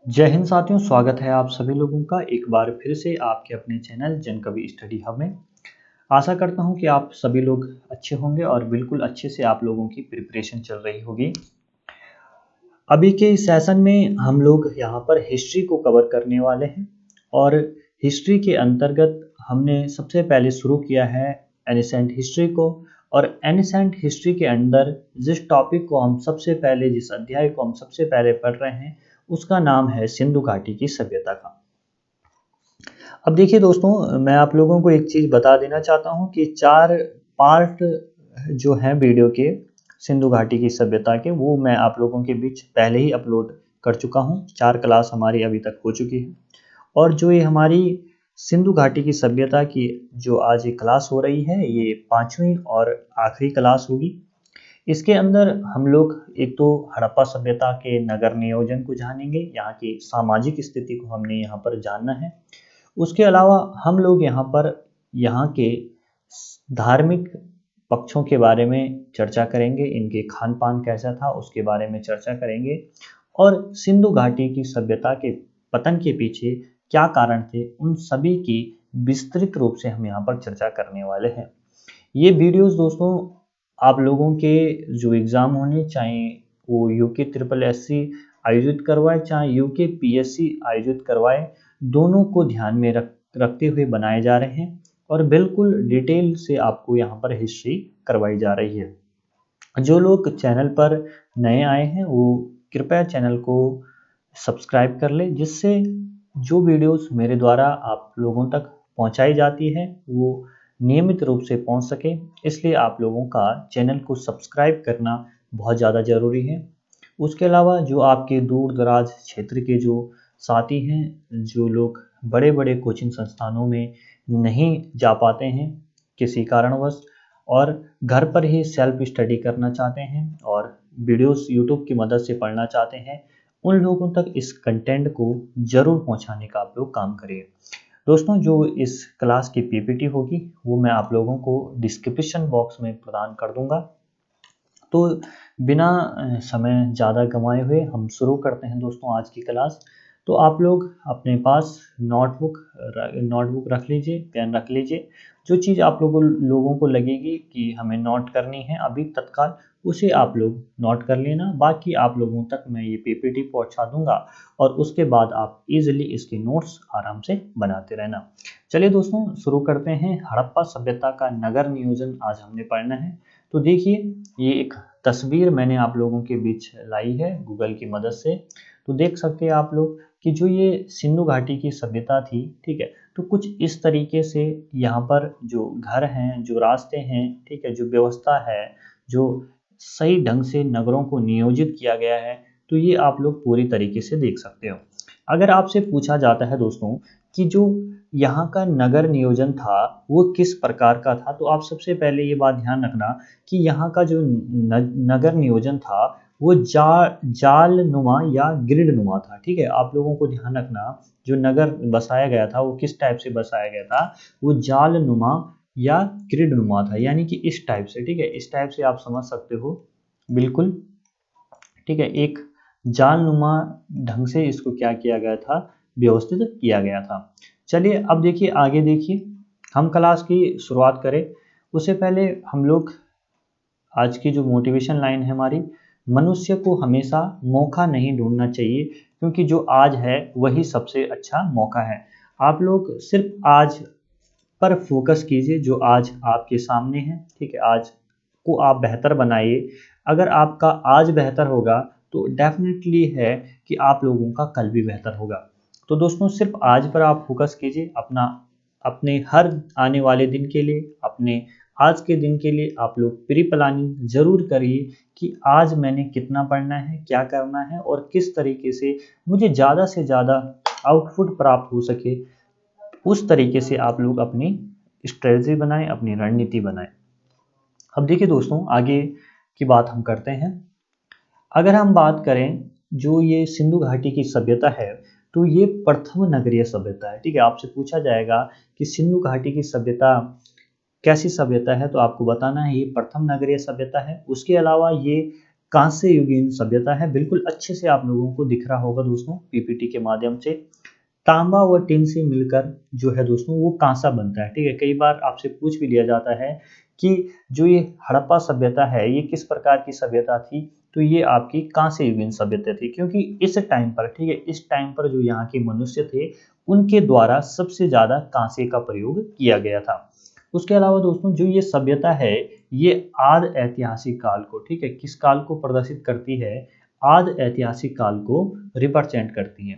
जय हिंद साथियों, स्वागत है आप सभी लोगों का एक बार फिर से आपके अपने चैनल जनकवि स्टडी हब में। आशा करता हूं कि आप सभी लोग अच्छे होंगे और बिल्कुल अच्छे से आप लोगों की प्रिपरेशन चल रही होगी। अभी के इस सेशन में हम लोग यहाँ पर हिस्ट्री को कवर करने वाले हैं और हिस्ट्री के अंतर्गत हमने सबसे पहले शुरू किया है एनिसेंट हिस्ट्री को। और एनिसेंट हिस्ट्री के अंदर जिस टॉपिक को हम सबसे पहले जिस अध्याय को हम सबसे पहले पढ़ रहे हैं उसका नाम है सिंधु घाटी की सभ्यता का। अब देखिए दोस्तों, मैं आप लोगों को एक चीज़ बता देना चाहता हूँ कि 4 पार्ट जो हैं वीडियो के सिंधु घाटी की सभ्यता के, वो मैं आप लोगों के बीच पहले ही अपलोड कर चुका हूँ। 4 क्लास हमारी अभी तक हो चुकी है और जो ये हमारी सिंधु घाटी की सभ्यता की जो आज ये क्लास हो रही है, ये 5वीं और आखिरी क्लास होगी। इसके अंदर हम लोग एक तो हड़प्पा सभ्यता के नगर नियोजन को जानेंगे, यहाँ की सामाजिक स्थिति को हमने यहाँ पर जानना है। उसके अलावा हम लोग यहाँ पर यहाँ के धार्मिक पक्षों के बारे में चर्चा करेंगे, इनके खान पान कैसा था उसके बारे में चर्चा करेंगे और सिंधु घाटी की सभ्यता के पतन के पीछे क्या कारण थे उन सभी की विस्तृत रूप से हम यहाँ पर चर्चा करने वाले हैं। ये वीडियोस दोस्तों आप लोगों के जो एग्ज़ाम होने, चाहे वो यूके ट्रिपल एससी आयोजित करवाए चाहे यूके पीएससी आयोजित करवाए, दोनों को ध्यान में रखते हुए बनाए जा रहे हैं और बिल्कुल डिटेल से आपको यहाँ पर हिस्ट्री करवाई जा रही है। जो लोग चैनल पर नए आए हैं वो कृपया चैनल को सब्सक्राइब कर ले, जिससे जो वीडियोस मेरे द्वारा आप लोगों तक पहुंचाई जाती है वो नियमित रूप से पहुंच सके। इसलिए आप लोगों का चैनल को सब्सक्राइब करना बहुत ज़्यादा ज़रूरी है। उसके अलावा जो आपके दूर दराज क्षेत्र के जो साथी हैं, जो लोग बड़े बड़े कोचिंग संस्थानों में नहीं जा पाते हैं किसी कारणवश और घर पर ही सेल्फ स्टडी करना चाहते हैं और वीडियोस यूट्यूब की मदद से पढ़ना चाहते हैं, उन लोगों तक इस कंटेंट को ज़रूर पहुंचाने का आप लोग काम करिए। दोस्तों, जो इस क्लास की पीपीटी होगी वो मैं आप लोगों को डिस्क्रिप्शन बॉक्स में प्रदान कर दूंगा। तो बिना समय ज़्यादा गंवाए हुए हम शुरू करते हैं दोस्तों आज की क्लास। तो आप लोग अपने पास नोटबुक रख लीजिए, पेन रख लीजिए। जो चीज़ आप लोगों को लगेगी कि हमें नोट करनी है अभी तत्काल, उसे आप लोग नोट कर लेना। बाकी आप लोगों तक मैं ये पीपीटी पहुंचा दूंगा और उसके बाद आप इजीली इसके नोट्स आराम से बनाते रहना। चलिए दोस्तों, शुरू करते हैं। हड़प्पा सभ्यता का नगर नियोजन आज हमने पढ़ना है। तो देखिए, ये एक तस्वीर मैंने आप लोगों के बीच लाई है गूगल की मदद से। तो देख सकते हैं आप लोग कि जो ये सिंधु घाटी की सभ्यता थी, ठीक है, तो कुछ इस तरीके से यहाँ पर जो घर हैं, जो रास्ते हैं, ठीक है, जो व्यवस्था है, जो सही ढंग से नगरों को नियोजित किया गया है, तो ये आप लोग पूरी तरीके से देख सकते हो। अगर आपसे पूछा जाता है दोस्तों कि जो यहाँ का नगर नियोजन था वो किस प्रकार का था, तो आप सबसे पहले ये बात ध्यान रखना कि यहाँ का जो नगर नियोजन था वो जाल नुमा या ग्रिड नुमा था। ठीक है, आप लोगों को ध्यान रखना जो नगर बसाया गया था वो किस टाइप से बसाया गया था, वो जाल नुमा या ग्रिड नुमा था, यानी कि इस टाइप से। ठीक है, इस टाइप से आप समझ सकते हो बिल्कुल। ठीक है, एक जाल नुमा ढंग से इसको क्या किया गया था, व्यवस्थित किया गया था। चलिए अब देखिए, आगे देखिए, हम क्लास की शुरुआत करें उससे पहले हम लोग आज की जो मोटिवेशन लाइन है हमारी, मनुष्य को हमेशा मौका नहीं ढूंढना चाहिए क्योंकि जो आज है वही सबसे अच्छा मौका है। आप लोग सिर्फ आज पर फोकस कीजिए, जो आज आपके सामने है। ठीक है, आज को आप बेहतर बनाइए। अगर आपका आज बेहतर होगा तो डेफिनेटली है कि आप लोगों का कल भी बेहतर होगा। तो दोस्तों, सिर्फ आज पर आप फोकस कीजिए, अपने हर आने वाले दिन के लिए, अपने आज के दिन के लिए आप लोग प्री प्लानिंग जरूर करिए कि आज मैंने कितना पढ़ना है, क्या करना है और किस तरीके से मुझे ज़्यादा से ज़्यादा आउटपुट प्राप्त हो सके। उस तरीके से आप लोग अपनी स्ट्रेटजी बनाएं, अपनी रणनीति बनाएं। अब देखिए दोस्तों, आगे की बात हम करते हैं। अगर हम बात करें जो ये सिंधु घाटी की सभ्यता है, तो ये प्रथम नगरीय सभ्यता है। ठीक है, आपसे पूछा जाएगा कि सिंधु घाटी की सभ्यता कैसी सभ्यता है, तो आपको बताना है ये प्रथम नगरीय सभ्यता है। उसके अलावा ये कांस्य युगीन सभ्यता है। बिल्कुल अच्छे से आप लोगों को दिख रहा होगा दोस्तों पीपीटी के माध्यम से। तांबा व टिन से मिलकर जो है दोस्तों वो कांसा बनता है। ठीक है, कई बार आपसे पूछ भी लिया जाता है कि जो ये हड़प्पा सभ्यता है ये किस प्रकार की सभ्यता थी, तो ये आपकी कांस्य युगीन सभ्यता थी, क्योंकि इस टाइम पर, ठीक है, इस टाइम पर जो यहाँ के मनुष्य थे उनके द्वारा सबसे ज्यादा कांसे का प्रयोग किया गया था। उसके अलावा दोस्तों जो ये सभ्यता है ये आद ऐतिहासिक काल को, ठीक है, किस काल को प्रदर्शित करती है, आद ऐतिहासिक काल को रिप्रेजेंट करती है।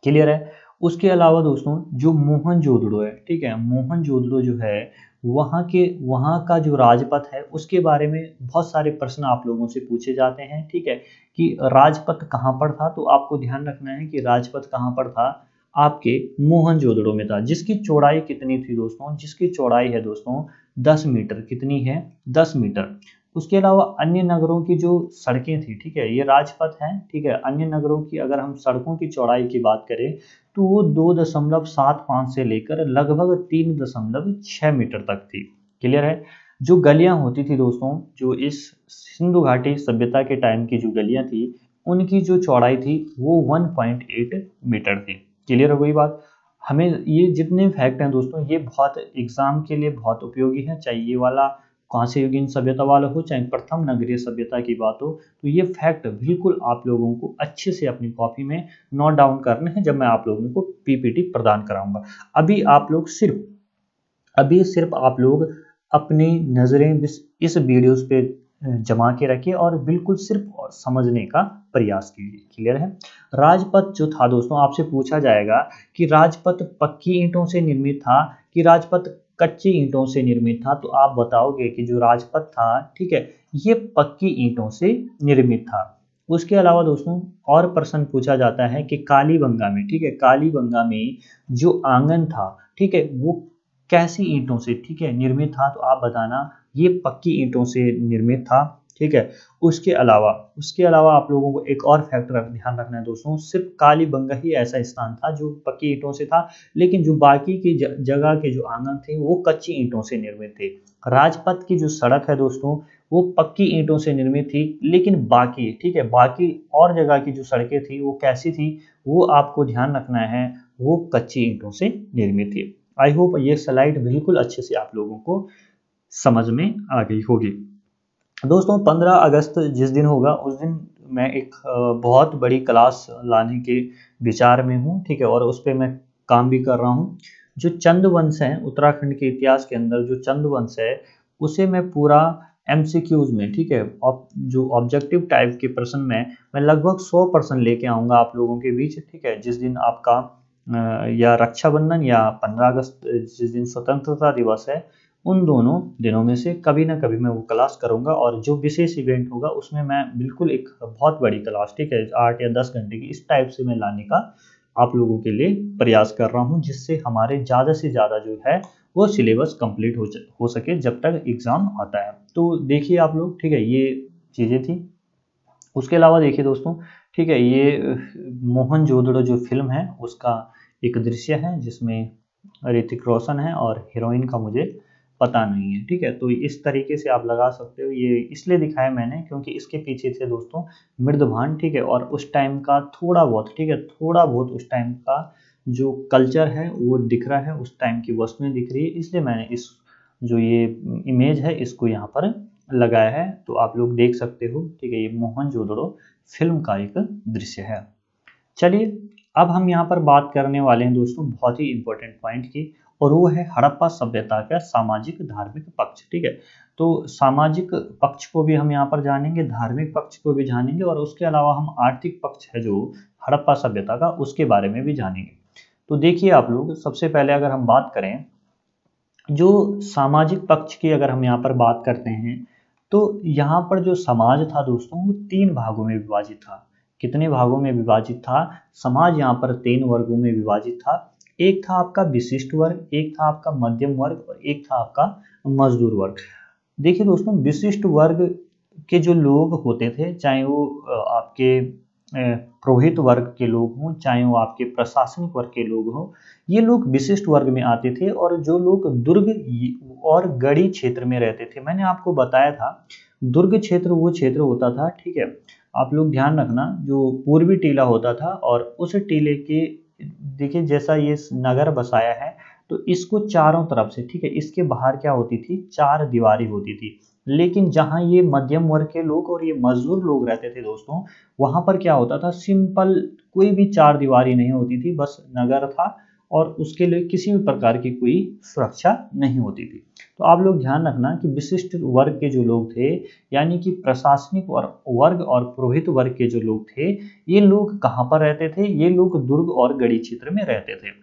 क्लियर है। उसके अलावा दोस्तों जो मोहनजोदड़ो है, ठीक है, मोहनजोदड़ो जो है वहाँ का जो राजपथ है उसके बारे में बहुत सारे प्रश्न आप लोगों से पूछे जाते हैं। ठीक है, कि राजपथ कहाँ पर था, तो आपको ध्यान रखना है कि राजपथ कहाँ पर था, आपके मोहनजोदड़ो में था। जिसकी चौड़ाई कितनी थी दोस्तों, जिसकी चौड़ाई है दोस्तों 10 मीटर, कितनी है, 10 मीटर। उसके अलावा अन्य नगरों की जो सड़कें थी, ठीक है, ये राजपथ हैं, ठीक है, अन्य नगरों की अगर हम सड़कों की चौड़ाई की बात करें तो वो 2.75 से लेकर लगभग 3.6 मीटर तक थी। क्लियर है। जो गलियां होती थी दोस्तों, जो इस सिंधु घाटी सभ्यता के टाइम की जो गलियां थी उनकी जो चौड़ाई थी वो 1.8 मीटर थी। क्लियर हो गई बात। हमें ये जितने फैक्ट हैं दोस्तों ये बहुत एग्जाम के लिए बहुत उपयोगी है, चाहे ये वाला कांस्य युगीन सभ्यता वाला हो चाहे प्रथम नगरीय सभ्यता की बात हो, तो ये फैक्ट बिल्कुल आप लोगों को अच्छे से अपनी कॉपी में नोट डाउन करने हैं जब मैं आप लोगों को पीपीटी प्रदान कराऊंगा। अभी सिर्फ आप लोग अपनी नज़रें इस वीडियोस पे जमा के रखिए और बिल्कुल सिर्फ समझने का प्रयास कीजिए। क्लियर है। राजपथ जो था दोस्तों, आपसे पूछा जाएगा कि राजपथ पक्की ईंटों से निर्मित था कि राजपथ कच्ची ईंटों से निर्मित था, तो आप बताओगे कि जो राजपथ था, ठीक है, ये पक्की ईंटों से निर्मित था। उसके अलावा दोस्तों और प्रश्न पूछा जाता है कि कालीबंगा में, ठीक है, कालीबंगा में जो आंगन था, ठीक है, वो कैसी ईंटों से, ठीक है, निर्मित था, तो आप बताना ये पक्की ईंटों से निर्मित था। ठीक है। उसके अलावा आप लोगों को एक और फैक्टर ध्यान रखना है दोस्तों, सिर्फ कालीबंगा ही ऐसा स्थान था जो पक्की ईंटों से था, लेकिन जो बाकी की जगह के जो आंगन थे वो कच्ची ईंटों से निर्मित थे। राजपथ की जो सड़क है दोस्तों वो पक्की ईंटों से निर्मित थी, लेकिन बाकी, ठीक है, बाकी और जगह की जो सड़कें थी वो कैसी थी, वो आपको ध्यान रखना है, वो कच्ची ईंटों से निर्मित थी। आई होप ये स्लाइड बिल्कुल अच्छे से आप लोगों को समझ में आ गई होगी। दोस्तों 15 अगस्त जिस दिन होगा उस दिन मैं एक बहुत बड़ी क्लास लाने के विचार में हूँ, ठीक है, और उस पर मैं काम भी कर रहा हूँ। जो चंद वंश है उत्तराखंड के इतिहास के अंदर, जो चंद वंश है उसे मैं पूरा एमसीक्यूज में, ठीक है, जो ऑब्जेक्टिव टाइप के प्रश्न में मैं लगभग 100% लेके आऊँगा आप लोगों के बीच। ठीक है, जिस दिन आपका या रक्षाबंधन या 15 अगस्त जिस दिन स्वतंत्रता दिवस है, उन दोनों दिनों में से कभी ना कभी मैं वो क्लास करूंगा, और जो विशेष इवेंट होगा उसमें मैं बिल्कुल एक बहुत बड़ी क्लास, ठीक है, 8 या 10 घंटे की इस टाइप से मैं लाने का आप लोगों के लिए प्रयास कर रहा हूं, जिससे हमारे ज़्यादा से ज़्यादा जो है वो सिलेबस कंप्लीट हो सके जब तक एग्ज़ाम आता है। तो देखिए आप लोग, ठीक है, ये चीज़ें थी। उसके अलावा देखिए दोस्तों, ठीक है, ये मोहनजोदड़ो जो फिल्म है उसका एक दृश्य है जिसमें ऋतिक रोशन है और हीरोइन का मुझे पता नहीं है। ठीक है, तो इस तरीके से आप लगा सकते हो, ये इसलिए दिखाया मैंने क्योंकि इसके पीछे थे दोस्तों मृदभान, ठीक है, और उस टाइम का थोड़ा बहुत, ठीक है, थोड़ा बहुत उस टाइम का जो कल्चर है वो दिख रहा है, उस टाइम की वस्तुएं दिख रही है, इसलिए मैंने इस जो ये इमेज है इसको यहाँ पर लगाया है, तो आप लोग देख सकते हो। ठीक है, ये मोहनजोदड़ो फिल्म का एक दृश्य है। चलिए अब हम यहाँ पर बात करने वाले हैं दोस्तों बहुत ही इंपॉर्टेंट पॉइंट की, और वो है हड़प्पा सभ्यता का सामाजिक धार्मिक पक्ष। ठीक है, तो सामाजिक पक्ष को भी हम यहाँ पर जानेंगे, धार्मिक पक्ष को भी जानेंगे, और उसके अलावा हम आर्थिक पक्ष है जो हड़प्पा सभ्यता का उसके बारे में भी जानेंगे। तो देखिए आप लोग, सबसे पहले अगर हम बात करें जो सामाजिक पक्ष की, अगर हम यहाँ पर बात करते हैं तो यहाँ पर जो समाज था दोस्तों वो 3 भागों में विभाजित था। कितने भागों में विभाजित था समाज, यहाँ पर 3 वर्गों में विभाजित था। एक था आपका विशिष्ट वर्ग, एक था आपका मध्यम वर्ग, और एक था आपका मजदूर वर्ग। देखिए दोस्तों, विशिष्ट वर्ग के जो लोग होते थे, चाहे वो आपके पुरोहित वर्ग के लोग हों, चाहे वो आपके प्रशासनिक वर्ग के लोग हों, ये लोग विशिष्ट वर्ग में आते थे। और जो लोग दुर्ग और गढ़ी क्षेत्र में रहते थे, मैंने आपको बताया था दुर्ग क्षेत्र वो क्षेत्र होता था, ठीक है। आप लोग ध्यान रखना, जो पूर्वी टीला होता था और उस टीले के, देखिए जैसा ये नगर बसाया है तो इसको चारों तरफ से, ठीक है, इसके बाहर क्या होती थी, चार दीवारी होती थी। लेकिन जहाँ ये मध्यम वर्ग के लोग और ये मजदूर लोग रहते थे दोस्तों, वहाँ पर क्या होता था, सिंपल कोई भी चार दीवारी नहीं होती थी, बस नगर था और उसके लिए किसी भी प्रकार की कोई सुरक्षा नहीं होती थी। तो आप लोग ध्यान रखना कि विशिष्ट वर्ग के जो लोग थे, यानी कि प्रशासनिक और वर्ग और पुरोहित वर्ग के जो लोग थे, ये लोग कहाँ पर रहते थे, ये लोग दुर्ग और गढ़ी क्षेत्र में रहते थे।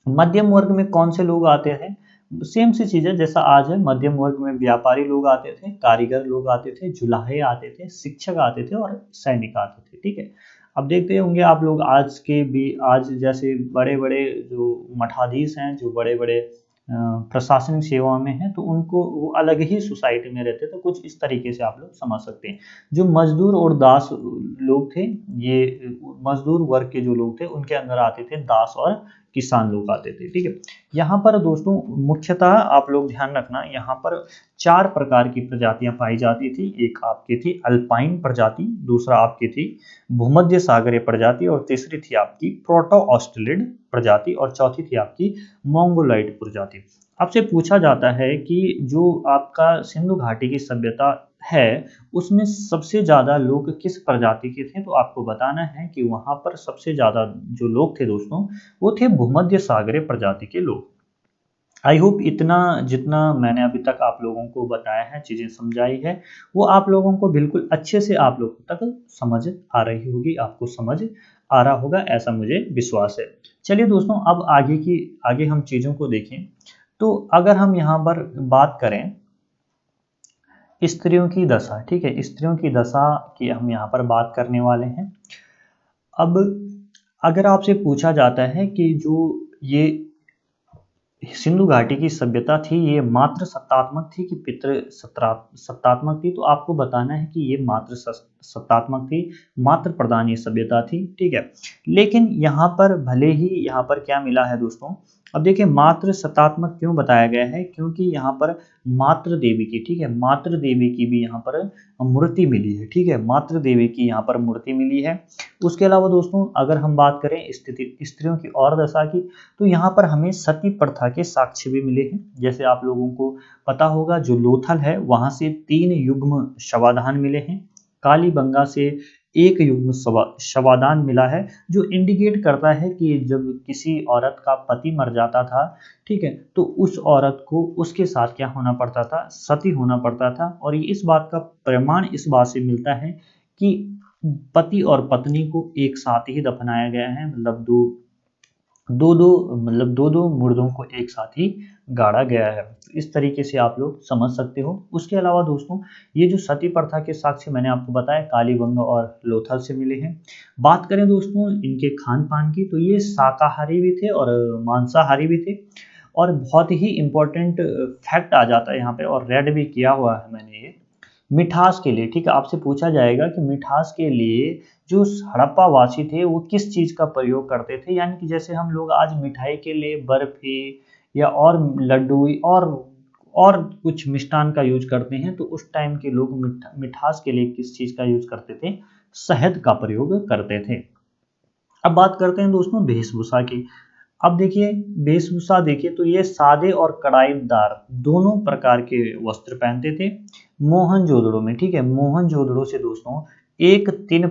मध्यम वर्ग में कौन से लोग आते हैं, सेम सी चीज़ है जैसा आज है। मध्यम वर्ग में व्यापारी लोग आते थे, कारीगर लोग आते थे, जुलाहे आते थे, शिक्षक आते थे और सैनिक आते थे, ठीक है। अब देखते होंगे आप लोग आज के भी, आज जैसे बड़े बड़े जो मठाधीश हैं, जो बड़े बड़े प्रशासनिक सेवा में हैं, तो उनको वो अलग ही सोसाइटी में रहते, तो कुछ इस तरीके से आप लोग समझ सकते हैं। जो मजदूर और दास लोग थे, ये मजदूर वर्ग के जो लोग थे उनके अंदर आते थे दास और किसान लोग आते थे, ठीक है। यहाँ पर दोस्तों मुख्यतः आप लोग ध्यान रखना, यहाँ पर चार प्रकार की प्रजातियां पाई जाती थी। एक आपकी थी अल्पाइन प्रजाति, दूसरा आपकी थी भूमध्य सागरीय प्रजाति, और तीसरी थी आपकी प्रोटो ऑस्ट्रेलिड प्रजाति, और चौथी थी आपकी मोंगोलाइड प्रजाति। आपसे पूछा जाता है कि जो आपका सिंधु घाटी की सभ्यता है उसमें सबसे ज़्यादा लोग किस प्रजाति के थे, तो आपको बताना है कि वहाँ पर सबसे ज़्यादा जो लोग थे दोस्तों, वो थे भूमध्य सागरीय प्रजाति के लोग। आई होप इतना जितना मैंने अभी तक आप लोगों को बताया है, चीज़ें समझाई है, वो आप लोगों को बिल्कुल अच्छे से आप लोगों तक समझ आ रही होगी, आपको समझ आ रहा होगा, ऐसा मुझे विश्वास है। चलिए दोस्तों, अब आगे हम चीज़ों को देखें। तो अगर हम यहाँ पर बात करें स्त्रियों की दशा, ठीक है, स्त्रियों की दशा की हम यहाँ पर बात करने वाले हैं। अब अगर आपसे पूछा जाता है कि जो ये सिंधु घाटी की सभ्यता थी, ये मात्र सत्तात्मक थी कि पितृ सत्तात्मक थी, तो आपको बताना है कि ये मात्र सत्तात्मक थी, मात्र प्रधान ये सभ्यता थी, ठीक है। लेकिन यहाँ पर भले ही यहाँ पर क्या मिला है दोस्तों, अब देखिए मात्र सत्तात्मक क्यों बताया गया है, क्योंकि यहाँ पर मात्र देवी की, ठीक है, मात्र देवी की भी यहाँ पर मूर्ति मिली है, ठीक है, मात्र देवी की यहाँ पर मूर्ति मिली है। उसके अलावा दोस्तों अगर हम बात करें स्त्रियों की और दशा की, तो यहाँ पर हमें सती प्रथा के साक्ष्य भी मिले हैं। जैसे आप लोगों को पता होगा, जो लोथल है वहां से 3 युग्म शवाधान मिले हैं, कालीबंगा से 1 युग्म शवाधान मिला है, जो इंडिकेट करता है कि जब किसी औरत का पति मर जाता था, ठीक है, तो उस औरत को उसके साथ क्या होना पड़ता था, सती होना पड़ता था। और ये इस बात का प्रमाण इस बात से मिलता है कि पति और पत्नी को एक साथ ही दफनाया गया है, मतलब दो दो मुर्दों को एक साथ ही गाड़ा गया है। इस तरीके से आप लोग समझ सकते हो। उसके अलावा दोस्तों ये जो सती प्रथा के साक्ष्य मैंने आपको बताया कालीबंगा और लोथल से मिले हैं। बात करें दोस्तों इनके खान पान की, तो ये शाकाहारी भी थे और मांसाहारी भी थे। और बहुत ही इम्पोर्टेंट फैक्ट आ जाता है यहाँ पे, और रेड भी किया हुआ है मैंने ये, मिठास के लिए, ठीक है, आपसे पूछा जाएगा कि मिठास के लिए जो हड़प्पा वासी थे वो किस चीज़ का प्रयोग करते थे, यानी कि जैसे हम लोग आज मिठाई के लिए बर्फी या और लड्डू और कुछ मिष्ठान का यूज करते हैं, तो उस टाइम के लोग मिठास के लिए किस चीज़ का यूज करते थे, शहद का प्रयोग करते थे। अब बात करते हैं दोस्तों वेशभूषा की। अब देखिए वेशभूषा देखिए तो ये सादे और कढ़ाईदार दोनों प्रकार के वस्त्र पहनते थे। मोहनजोदड़ो में, ठीक है, मोहनजोदड़ो से दोस्तों एक तीन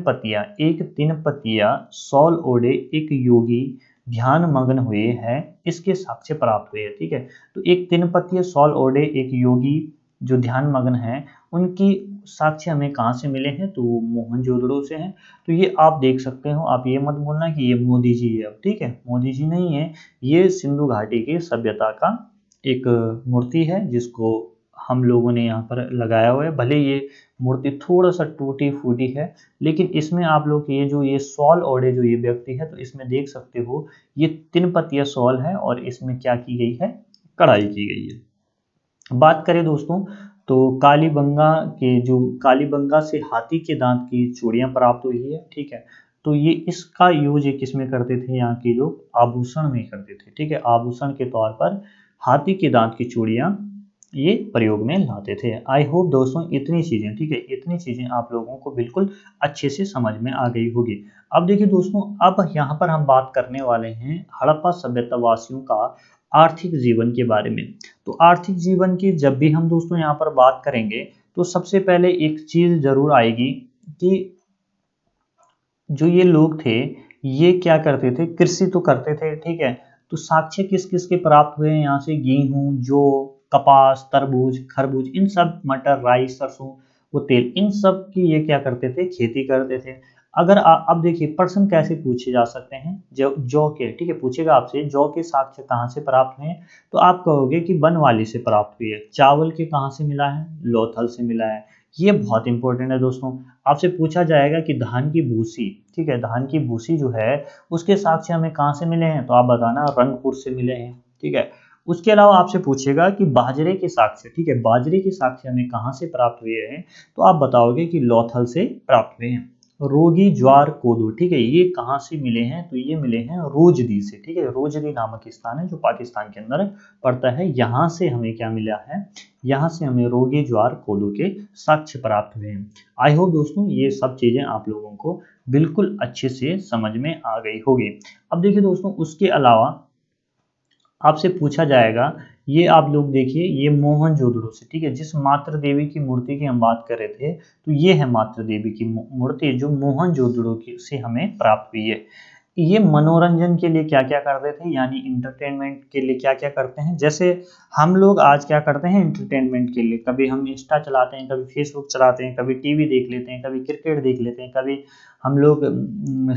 पतिया शॉल ओढ़े एक योगी ध्यान मग्न हुए हैं, इसके साक्ष्य प्राप्त हुए हैं, ठीक है। तो एक तीन पतिया शॉल ओढ़े एक योगी जो ध्यान मग्न है, उनकी साक्ष्य हमें कहाँ से मिले हैं, तो मोहनजोदड़ो से हैं। तो ये आप देख सकते हो, आप ये मत बोलना कि ये मोदी जी है, अब ठीक है, मोदी जी नहीं है, ये सिंधु घाटी की सभ्यता का एक मूर्ति है जिसको हम लोगों ने यहाँ पर लगाया हुआ है। भले ये मूर्ति थोड़ा सा टूटी फूटी है, लेकिन इसमें आप लोग ये शॉल ओढ़े जो ये व्यक्ति है, तो इसमें देख सकते हो ये 3 पतिया शॉल है और इसमें क्या की गई है, कढ़ाई की गई है। बात करें दोस्तों तो कालीबंगा से हाथी के दांत की चूड़ियाँ प्राप्त हुई है, ठीक है। तो ये इसका यूज ये किस में करते थे, यहाँ के लोग आभूषण में करते थे, ठीक है। आभूषण के तौर पर हाथी के दांत की चूड़ियाँ ये प्रयोग में लाते थे। आई होप दोस्तों इतनी चीज़ें, ठीक है, इतनी चीज़ें आप लोगों को बिल्कुल अच्छे से समझ में आ गई होगी। अब देखिए दोस्तों, अब यहाँ पर हम बात करने वाले हैं हड़प्पा सभ्यता वासियों का आर्थिक जीवन के बारे में। तो आर्थिक जीवन की जब भी हम दोस्तों यहाँ पर बात करेंगे तो सबसे पहले एक चीज़ जरूर आएगी कि जो ये लोग थे ये क्या करते थे, कृषि तो करते थे, ठीक है। तो साक्ष्य किस किस के प्राप्त हुए हैं यहाँ से, गेहूं, जौ, कपास, तरबूज, खरबूज, इन सब, मटर, राई, सरसों, वो तेल, इन सब की ये क्या करते थे, खेती करते थे। अगर अब देखिए प्रश्न कैसे पूछे जा सकते हैं, जौ के, ठीक है, पूछेगा आपसे जौ के साक्ष्य कहाँ से प्राप्त हुए हैं, तो आप कहोगे कि बनवाली से प्राप्त हुई है। चावल के कहाँ से मिला है, लोथल से मिला है। ये बहुत इंपॉर्टेंट है दोस्तों। आपसे पूछा जाएगा कि धान की भूसी, ठीक है, धान की भूसी जो है उसके साक्ष्य हमें कहाँ से मिले हैं, तो आप बताना रंगपुर से मिले हैं, ठीक है। उसके अलावा आपसे पूछेगा कि बाजरे के साक्ष्य, ठीक है, बाजरे के साक्ष्य हमें कहाँ से प्राप्त हुए हैं, तो आप बताओगे कि लोथल से प्राप्त हुए हैं। रोगी, ज्वार, कोदो, ठीक है, ये कहाँ से मिले हैं, तो ये मिले हैं रोजदी से, ठीक है। रोजदी नामक स्थान है जो पाकिस्तान के अंदर पड़ता है, यहाँ से हमें क्या मिला है, यहाँ से हमें रोगी, ज्वार, कोदो के साक्ष्य प्राप्त हुए हैं। आई होप दोस्तों ये सब चीज़ें आप लोगों को बिल्कुल अच्छे से समझ में आ गई होगी। अब देखिए दोस्तों, उसके अलावा आपसे पूछा जाएगा, ये आप लोग देखिए, ये मोहनजोदड़ो से, ठीक है, जिस मातृ देवी की मूर्ति की हम बात कर रहे थे, तो ये है मातृ देवी की मूर्ति जो मोहनजोदड़ो से हमें प्राप्त हुई है। ये मनोरंजन के लिए क्या क्या करते थे, यानी इंटरटेनमेंट के लिए क्या क्या करते हैं, जैसे हम लोग आज क्या करते हैं इंटरटेनमेंट के लिए, कभी हम इंस्टा चलाते हैं, कभी फेसबुक चलाते हैं, कभी टीवी देख लेते हैं, कभी क्रिकेट देख लेते हैं, कभी हम लोग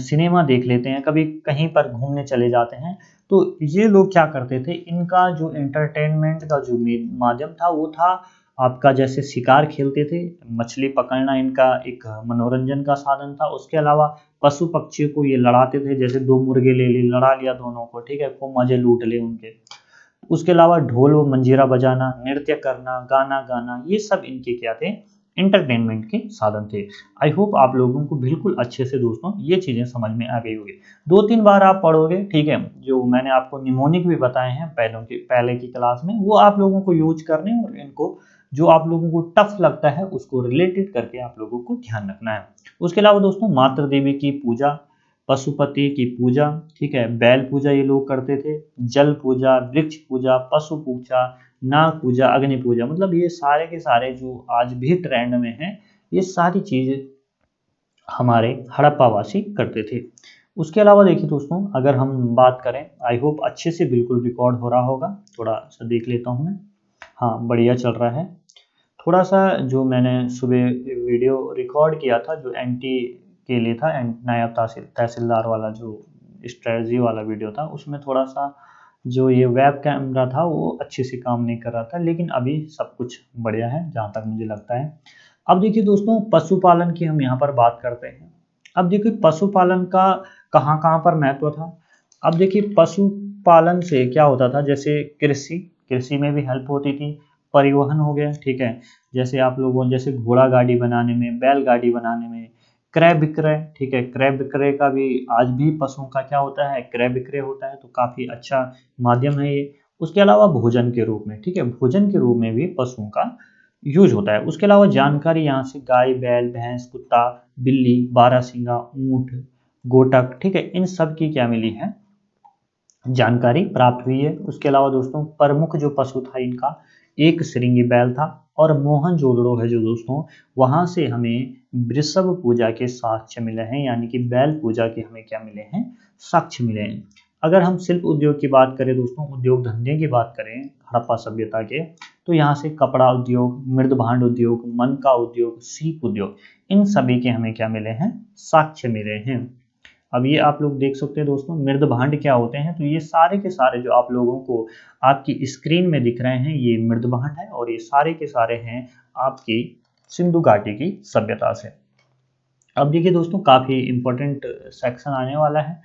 सिनेमा देख लेते हैं, कभी कहीं पर घूमने चले जाते हैं। तो ये लोग क्या करते थे, इनका जो एंटरटेनमेंट का जो माध्यम था वो था आपका, जैसे शिकार खेलते थे, मछली पकड़ना इनका एक मनोरंजन का साधन था। उसके अलावा पशु पक्षियों को ये लड़ाते थे, जैसे दो मुर्गे ले लिए, लड़ा लिया दोनों को, ठीक है, खूब मजे लूट लिए उनके। उसके अलावा ढोल व मंजीरा बजाना, नृत्य करना, गाना गाना, ये सब इनके क्या थे, एंटरटेनमेंट के साधन थे। आई होप आप लोगों को बिल्कुल अच्छे से दोस्तों ये चीजें समझ में आ गई होगी। 2-3 बार आप पढ़ोगे, ठीक है, जो मैंने आपको निमोनिक भी बताए हैं पहले की क्लास में, वो आप लोगों को यूज करने, और इनको जो आप लोगों को टफ लगता है उसको रिलेटेड करके आप लोगों को ध्यान रखना है। उसके अलावा दोस्तों मातृ देवी की पूजा, पशुपति की पूजा, ठीक है, बैल पूजा ये लोग करते थे, जल पूजा, वृक्ष पूजा, पशु पूजा, नाग पूजा, अग्नि पूजा, मतलब ये सारे के सारे जो आज भी ट्रेंड में हैं, ये सारी चीज़ हमारे हड़प्पावासी करते थे। उसके अलावा देखिए दोस्तों, अगर हम बात करें, आई होप अच्छे से बिल्कुल रिकॉर्ड हो रहा होगा, थोड़ा सा देख लेता हूँ मैं। हाँ, बढ़िया चल रहा है। थोड़ा सा जो मैंने सुबह वीडियो रिकॉर्ड किया था जो एनटी के लिए था, नायब तहसीलदार वाला जो स्ट्रेटजी वाला वीडियो था, उसमें थोड़ा सा जो ये वेब कैमरा था वो अच्छे से काम नहीं कर रहा था, लेकिन अभी सब कुछ बढ़िया है जहाँ तक मुझे लगता है। अब देखिए दोस्तों, पशुपालन की हम यहाँ पर बात करते हैं। अब देखिए पशुपालन का कहाँ कहाँ पर महत्व था। अब देखिए पशुपालन से क्या होता था, जैसे कृषि कृषि में भी हेल्प होती थी, परिवहन हो गया, ठीक है, जैसे आप लोगों जैसे घोड़ा गाड़ी बनाने में, बैलगाड़ी बनाने में, क्रय विक्रय, ठीक है, क्रय विक्रय का भी आज भी पशुओं का क्या होता है, क्रय विक्रय होता है, तो काफी अच्छा माध्यम है ये। उसके अलावा भोजन के रूप में, ठीक है, भोजन के रूप में भी पशुओं का यूज होता है। उसके अलावा जानकारी यहाँ से गाय, बैल, भैंस, कुत्ता, बिल्ली, बारहसिंगा, ऊंट, गोटक, ठीक है, इन सब की क्या मिली है, जानकारी प्राप्त हुई है। उसके अलावा दोस्तों प्रमुख जो पशु था इनका एक श्रृंगी बैल था, और मोहनजोदड़ो है जो दोस्तों, वहां से हमें वृषभ पूजा के साक्ष्य मिले हैं, यानी कि बैल पूजा के हमें क्या मिले हैं, साक्ष्य मिले हैं। अगर हम शिल्प उद्योग की बात करें दोस्तों, उद्योग धंधे की बात करें हड़प्पा सभ्यता के, तो यहाँ से कपड़ा उद्योग, मृद भांड उद्योग, मनका उद्योग, सीप उद्योग, इन सभी के हमें क्या मिले हैं, साक्ष्य मिले हैं। अब ये आप लोग देख सकते हैं दोस्तों, मृद भांड क्या होते हैं, तो ये सारे के सारे जो आप लोगों को आपकी स्क्रीन में दिख रहे हैं ये मृद भांड है, और ये सारे के सारे हैं आपकी सिंधु घाटी की सभ्यता से। अब देखिए दोस्तों, काफी इंपॉर्टेंट सेक्शन आने वाला है।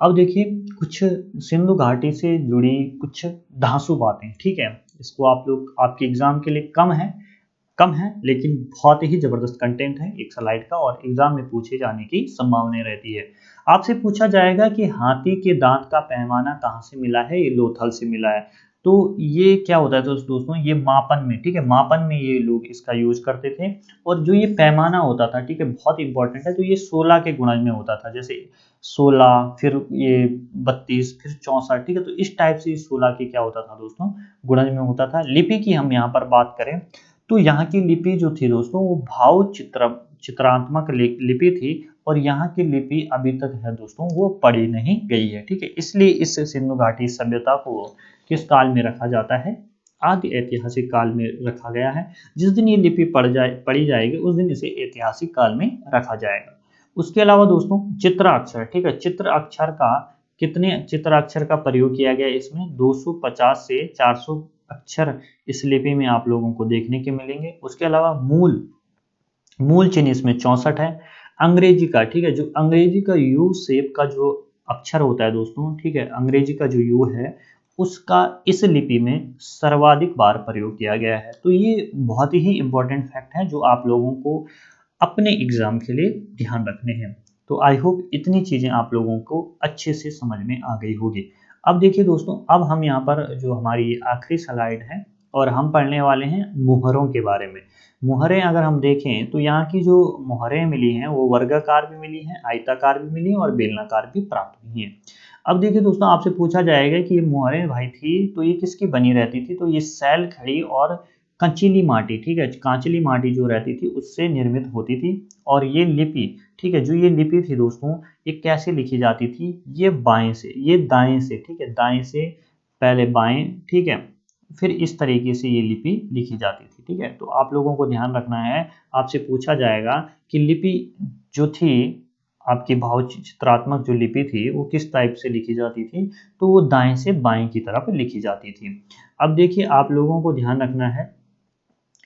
अब देखिए कुछ सिंधु घाटी से जुड़ी कुछ धांसू बातें, ठीक है, इसको आप लोग आपके एग्जाम के लिए कम है, कम है, लेकिन बहुत ही ज़बरदस्त कंटेंट है एक स्लाइड का और एग्ज़ाम में पूछे जाने की संभावना रहती है। आपसे पूछा जाएगा कि हाथी के दाँत का पैमाना कहाँ से मिला है? ये लोथल से मिला है। तो ये क्या होता है दोस्तों, ये मापन में, ठीक है, मापन में ये लोग इसका यूज़ करते थे और जो ये पैमाना होता था, ठीक है, बहुत इम्पोर्टेंट है, तो ये 16 के गुणज में होता था। जैसे 16 फिर ये 32 फिर 64, ठीक है, तो इस टाइप से 16 की क्या होता था दोस्तों, गुणज में होता था। लिपि की हम यहाँ पर बात करें तो यहाँ की लिपि जो थी दोस्तों वो चित्रात्मक लिपि थी और यहाँ की लिपि अभी तक है दोस्तों वो पढ़ी नहीं गई है, ठीक है। इसलिए इस सिंधु घाटी सभ्यता को किस काल में रखा जाता है? आदि ऐतिहासिक काल में रखा गया है। जिस दिन ये लिपि पढ़ी जाएगी उस दिन इसे ऐतिहासिक काल में रखा जाएगा। उसके अलावा दोस्तों चित्राक्षर, ठीक है, चित्राक्षर का प्रयोग किया गया इसमें 250 से 400 अक्षर इस लिपि में आप लोगों को देखने के मिलेंगे। उसके अलावा मूल चिन्ह इसमें 64 है। अंग्रेजी का, ठीक है, जो अंग्रेजी का यू शेप का जो अक्षर होता है दोस्तों, ठीक है, अंग्रेजी का जो यू है उसका इस लिपि में सर्वाधिक बार प्रयोग किया गया है। तो ये बहुत ही इंपॉर्टेंट फैक्ट है जो आप लोगों को अपने एग्जाम के लिए ध्यान रखने हैं। तो आई होप इतनी चीज़ें आप लोगों को अच्छे से समझ में आ गई होगी। अब देखिए दोस्तों, अब हम यहाँ पर जो हमारी आखिरी स्लाइड है और हम पढ़ने वाले हैं मुहरों के बारे में। मुहरें अगर हम देखें तो यहाँ की जो मुहरें मिली हैं वो वर्गाकार भी मिली हैं, आयताकार भी मिली हैं और बेलनाकार भी प्राप्त हुई हैं। अब देखिए दोस्तों, आपसे पूछा जाएगा कि ये मुहरें भाई थी तो ये किसकी बनी रहती थी? तो ये सैल खड़ी और कंचीली माटी, ठीक है, कांचली माटी जो रहती थी उससे निर्मित होती थी। और ये लिपि, ठीक है, जो ये लिपि थी दोस्तों ये कैसे लिखी जाती थी? ये बाएं से, ये दाएं से, ठीक है, दाएं से पहले बाएं, ठीक है, फिर इस तरीके से ये लिपि लिखी जाती थी, ठीक है। तो आप लोगों को ध्यान रखना है, आपसे पूछा जाएगा कि लिपि जो थी आपकी भाव चित्रात्मक जो लिपि थी वो किस टाइप से लिखी जाती थी? तो वो दाएं से बाएं की तरफ लिखी जाती थी। अब देखिए आप लोगों को ध्यान रखना है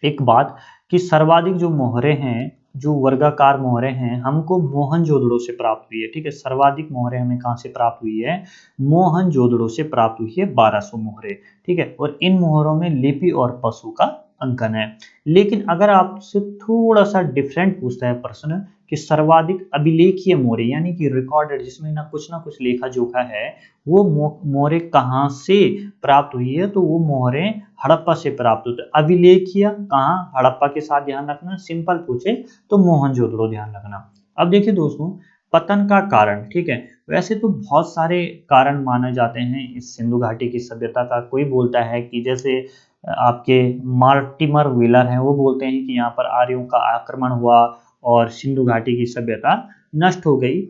एक बात कि सर्वाधिक जो मोहरें हैं, जो वर्गाकार मोहरें हैं, हमको मोहनजोदड़ो से प्राप्त हुई है, ठीक है। सर्वाधिक मोहरें हमें कहाँ से प्राप्त हुई है? मोहनजोदड़ो से प्राप्त हुई है 1200 मोहरें, ठीक है। और इन मोहरों में लिपि और पशु का अंकन है। लेकिन अगर आपसे थोड़ा सा डिफरेंट पूछता है प्रश्न कि सर्वाधिक अभिलेखीय मोहरें यानी कि रिकॉर्डेड, जिसमें ना कुछ लेखा जोखा है, वो मोहरें कहाँ से प्राप्त हुई है? तो वो मोहरें हड़प्पा से प्राप्त होते। अभिलेखीय कहाँ? हड़प्पा के साथ ध्यान रखना। सिंपल पूछे तो मोहनजोदड़ो ध्यान रखना। अब देखिए दोस्तों, पतन का कारण, ठीक है, वैसे तो बहुत सारे कारण माने जाते हैं इस सिंधु घाटी की सभ्यता का। कोई बोलता है कि जैसे आपके मार्टिमर व्हीलर हैं वो बोलते हैं कि यहाँ पर आर्यों का आक्रमण हुआ और सिंधु घाटी की सभ्यता नष्ट हो गई।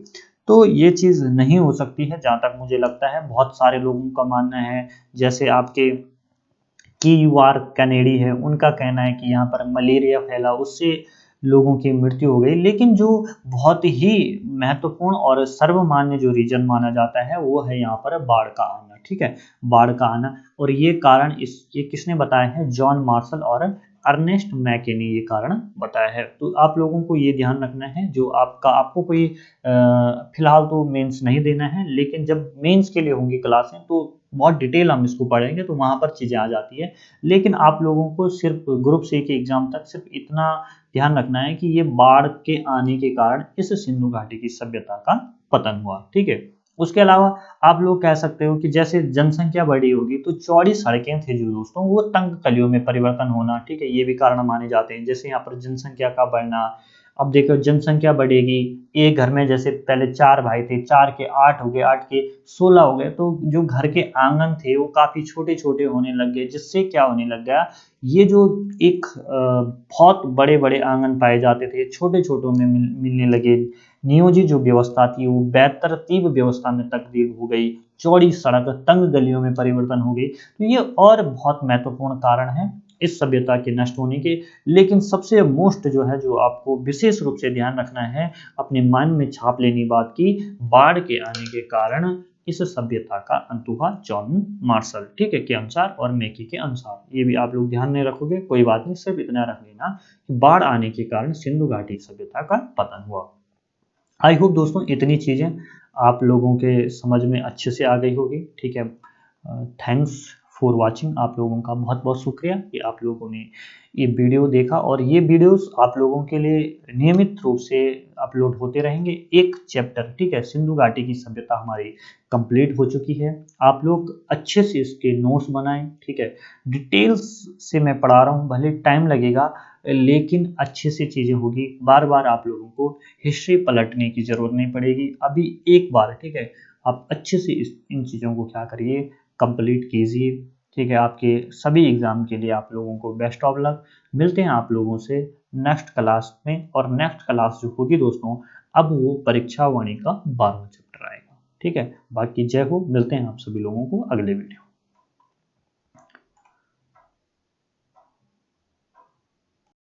तो ये चीज़ नहीं हो सकती है जहाँ तक मुझे लगता है। बहुत सारे लोगों का मानना है, जैसे आपके KUR कैनेडी है, उनका कहना है कि यहाँ पर मलेरिया फैला, उससे लोगों की मृत्यु हो गई। लेकिन जो बहुत ही महत्वपूर्ण और सर्वमान्य जो रीजन माना जाता है वो है यहाँ पर बाढ़ का आना, ठीक है, बाढ़ का आना। और ये कारण ये किसने बताया है? जॉन मार्शल और अर्नेस्ट मैके ने ये कारण बताया है। तो आप लोगों को ये ध्यान रखना है, जो आपको कोई फिलहाल तो मेंस नहीं देना है, लेकिन जब मेंस के लिए होंगी क्लासें तो बहुत डिटेल हम इसको पढ़ेंगे तो वहाँ पर चीज़ें आ जाती है। लेकिन आप लोगों को सिर्फ ग्रुप सी के एग्जाम तक सिर्फ इतना ध्यान रखना है कि ये बाढ़ के आने के कारण इस सिंधु घाटी की सभ्यता का पतन हुआ, ठीक है। उसके अलावा आप लोग कह सकते हो कि जैसे जनसंख्या बढ़ी होगी तो चौड़ी सड़कें थी जो दोस्तों वो तंग गलियों में परिवर्तन होना, ठीक है, ये भी कारण माने जाते हैं। जैसे यहाँ पर जनसंख्या का बढ़ना, अब देखो जनसंख्या बढ़ेगी, एक घर में जैसे पहले 4 भाई थे, 4 के 8 हो गए, 8 के 16 हो गए, तो जो घर के आंगन थे वो काफी छोटे छोटे होने लग गए। जिससे क्या होने लग गया, ये जो एक बहुत बड़े बड़े आंगन पाए जाते थे छोटे छोटों में मिलने लगे। नियोजित जो व्यवस्था थी वो बेतरतीब व्यवस्था में तब्दील हो गई। चौड़ी सड़क तंग गलियों में परिवर्तन हो गई। तो ये और बहुत महत्वपूर्ण कारण है इस सभ्यता के नष्ट होने के। लेकिन सबसे मोस्ट जो है, जो आपको विशेष रूप से ध्यान रखना है, अपने मन में छाप लेनी बात की, बाढ़ के आने के कारण इस सभ्यता का अंत हुआ जॉन मार्शल, ठीक है, के अनुसार और मैकी के अनुसार। ये भी आप लोग ध्यान में रखोगे, कोई बात नहीं, सिर्फ इतना रख लेना कि बाढ़ आने के कारण सिंधु घाटी सभ्यता का पतन हुआ। आई होप दोस्तों इतनी चीज़ें आप लोगों के समझ में अच्छे से आ गई होगी, ठीक है। Thanks for watching. आप लोगों का बहुत बहुत शुक्रिया कि आप लोगों ने ये वीडियो देखा, और ये वीडियोस आप लोगों के लिए नियमित रूप से अपलोड होते रहेंगे। एक चैप्टर, ठीक है, सिंधु घाटी की सभ्यता हमारी कंप्लीट हो चुकी है। आप लोग अच्छे से इसके नोट्स बनाएं, ठीक है। डिटेल्स से मैं पढ़ा रहा हूँ, भले टाइम लगेगा लेकिन अच्छे से चीज़ें होगी। बार बार आप लोगों को हिस्ट्री पलटने की ज़रूरत नहीं पड़ेगी। अभी एक बार, ठीक है, आप अच्छे से इन चीज़ों को क्या करिए, कंप्लीट कीजिए, ठीक है। आपके सभी एग्ज़ाम के लिए आप लोगों को बेस्ट ऑफ लक। मिलते हैं आप लोगों से नेक्स्ट क्लास में, और नेक्स्ट क्लास जो होगी दोस्तों, अब वो परीक्षा वाणी का 12वां चैप्टर आएगा, ठीक है। बाकी जय हो, मिलते हैं आप सभी लोगों को अगले वीडियो।